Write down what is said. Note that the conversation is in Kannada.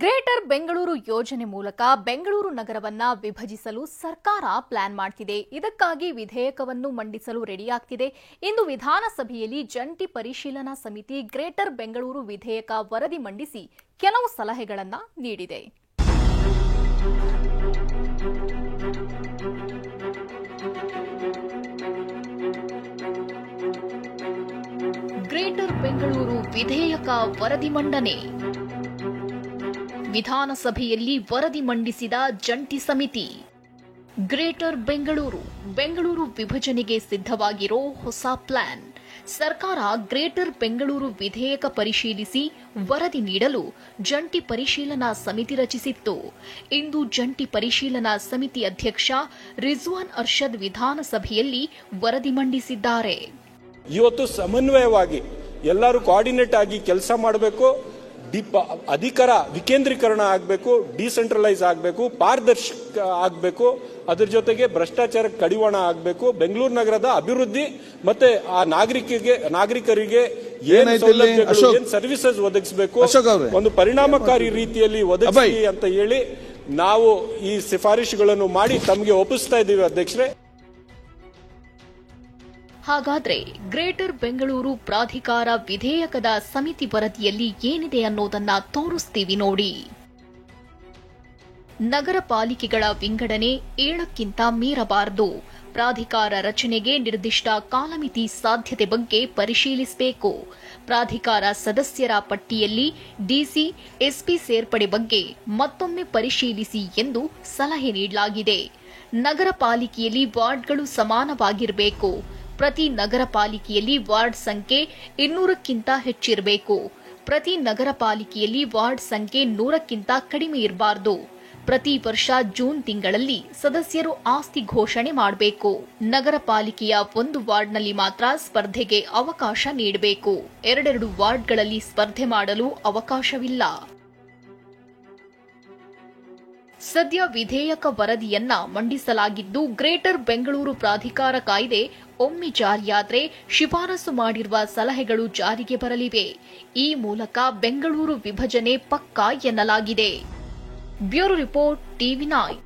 ಗ್ರೇಟರ್ ಬೆಂಗಳೂರು ಯೋಜನೆ ಮೂಲಕ ಬೆಂಗಳೂರು ನಗರವನ್ನ ವಿಭಜಿಸಲು ಸರ್ಕಾರ ಪ್ಲಾನ್ ಮಾಡ್ತಿದೆ. ಇದಕ್ಕಾಗಿ ವಿಧೇಯಕವನ್ನು ಮಂಡಿಸಲು ರೆಡಿಯಾಗ್ತಿದೆ. ಇಂದು ವಿಧಾನಸಭೆಯಲ್ಲಿ ಜಂಟಿ ಪರಿಶೀಲನಾ ಸಮಿತಿ ಗ್ರೇಟರ್ ಬೆಂಗಳೂರು ವಿಧೇಯಕ ವರದಿ ಮಂಡಿಸಿ ಕೆಲವು ಸಲಹೆಗಳನ್ನು ನೀಡಿದೆ. ಗ್ರೇಟರ್ ಬೆಂಗಳೂರು ವಿಧೇಯಕ ವರದಿ ಮಂಡನೆ. ವಿಧಾನಸಭೆಯಲ್ಲಿ ವರದಿ ಮಂಡಿಸಿದ ಜಂಟಿ ಸಮಿತಿ. ಗ್ರೇಟರ್ ಬೆಂಗಳೂರು ವಿಭಜನೆಗೆ ಸಿದ್ಧವಾಗಿರೋ ಹೊಸ ಪ್ಲಾನ್. ಸರ್ಕಾರ ಗ್ರೇಟರ್ ಬೆಂಗಳೂರು ವಿಧೇಯಕ ಪರಿಶೀಲಿಸಿ ವರದಿ ನೀಡಲು ಜಂಟಿ ಪರಿಶೀಲನಾ ಸಮಿತಿ ರಚಿಸಿತ್ತು. ಇಂದು ಜಂಟಿ ಪರಿಶೀಲನಾ ಸಮಿತಿ ಅಧ್ಯಕ್ಷ ರಿಜ್ವಾನ್ ಅರ್ಷದ್ ವಿಧಾನಸಭೆಯಲ್ಲಿ ವರದಿ ಮಂಡಿಸಿದ್ದಾರೆ. ಇವತ್ತು ಸಮನ್ವಯವಾಗಿ ಎಲ್ಲರೂ ಕೋಆರ್ಡಿನೇಟ್ ಆಗಿ ಕೆಲಸ ಮಾಡಬೇಕು. ಅಧಿಕಾರ ವಿಕೇಂದ್ರೀಕರಣ ಆಗಬೇಕು, ಡಿಸೆಂಟ್ರಲೈಸ್ ಆಗಬೇಕು, ಪಾರದರ್ಶಕ ಆಗಬೇಕು. ಅದರ ಜೊತೆಗೆ ಭ್ರಷ್ಟಾಚಾರಕ್ಕೆ ಕಡಿವಾಣ ಆಗಬೇಕು. ಬೆಂಗಳೂರು ನಗರದ ಅಭಿವೃದ್ಧಿ ಮತ್ತೆ ಆ ನಾಗರಿಕರಿಗೆ ಏನ್ ಸೌಲಭ್ಯಗಳು, ಏನ್ ಸರ್ವಿಸಸ್ ಒದಗಿಸಬೇಕು, ಒಂದು ಪರಿಣಾಮಕಾರಿ ರೀತಿಯಲ್ಲಿ ಒದಗಿಸಿ ಅಂತ ಹೇಳಿ ನಾವು ಈ ಶಿಫಾರಸುಗಳನ್ನು ಮಾಡಿ ತಮಗೆ ಒಪ್ಪಿಸ್ತಾ ಇದ್ದೀವಿ ಅಧ್ಯಕ್ಷರೇ. ಹಾಗಾದ್ರೆ ಗ್ರೇಟರ್ ಬೆಂಗಳೂರು ಪ್ರಾಧಿಕಾರ ವಿಧೇಯಕದ ಸಮಿತಿ ವರದಿಯಲ್ಲಿ ಏನಿದೆ ಅನ್ನೋದನ್ನ ತೋರಿಸ್ತೀವಿ ನೋಡಿ. ನಗರ ಪಾಲಿಕೆಗಳ ವಿಂಗಡಣೆ 7ಕ್ಕಿಂತ ಮೀರಬಾರದು. ಪ್ರಾಧಿಕಾರ ರಚನೆಗೆ ನಿರ್ದಿಷ್ಟ ಕಾಲಮಿತಿ ಸಾಧ್ಯತೆ ಬಗ್ಗೆ ಪರಿಶೀಲಿಸಬೇಕು. ಪ್ರಾಧಿಕಾರ ಸದಸ್ಯರ ಪಟ್ಟಿಯಲ್ಲಿ ಡಿಸಿ, ಎಸ್ಪಿ ಸೇರ್ಪಡೆ ಬಗ್ಗೆ ಮತ್ತೊಮ್ಮೆ ಪರಿಶೀಲಿಸಿ ಎಂದು ಸಲಹೆ ನೀಡಲಾಗಿದೆ. ನಗರ ಪಾಲಿಕೆಯಲ್ಲಿ ವಾರ್ಡ್ಗಳು ಸಮಾನವಾಗಿರಬೇಕು. ಪ್ರತಿ ನಗರ ಪಾಲಿಕೆಯಲ್ಲಿ ವಾರ್ಡ್ ಸಂಖ್ಯೆ 200ಕ್ಕಿಂತ ಹೆಚ್ಚಿರಬೇಕು. ಪ್ರತಿ ನಗರ ಪಾಲಿಕೆಯಲ್ಲಿ ವಾರ್ಡ್ ಸಂಖ್ಯೆ 100ಕ್ಕಿಂತ ಕಡಿಮೆ ಇರಬಾರದು. ಪ್ರತಿ ವರ್ಷ ಜೂನ್ ತಿಂಗಳಲ್ಲಿ ಸದಸ್ಯರು ಆಸ್ತಿ ಘೋಷಣೆ ಮಾಡಬೇಕು. ನಗರ ಪಾಲಿಕೆಯ ಒಂದು ವಾರ್ಡ್ನಲ್ಲಿ ಮಾತ್ರ ಸ್ಪರ್ಧೆಗೆ ಅವಕಾಶ ನೀಡಬೇಕು. 2 ವಾರ್ಡ್ಗಳಲ್ಲಿ ಸ್ಪರ್ಧೆ ಮಾಡಲು ಅವಕಾಶವಿಲ್ಲ. ಸದ್ಯ ವಿಧೇಯಕ ವರದಿಯನ್ನ ಮಂಡಿಸಲಾಗಿದ್ದು, ಗ್ರೇಟರ್ ಬೆಂಗಳೂರು ಪ್ರಾಧಿಕಾರ ಕಾಯ್ದೆ ಒಮ್ಮೆ ಜಾರಿಯಾದರೆ ಶಿಫಾರಸು ಮಾಡಿರುವ ಸಲಹೆಗಳು ಜಾರಿಗೆ ಬರಲಿವೆ. ಈ ಮೂಲಕ ಬೆಂಗಳೂರು ವಿಭಜನೆ ಪಕ್ಕಾ ಎನ್ನಲಾಗಿದೆ. Bureau report, ಟಿವಿ9.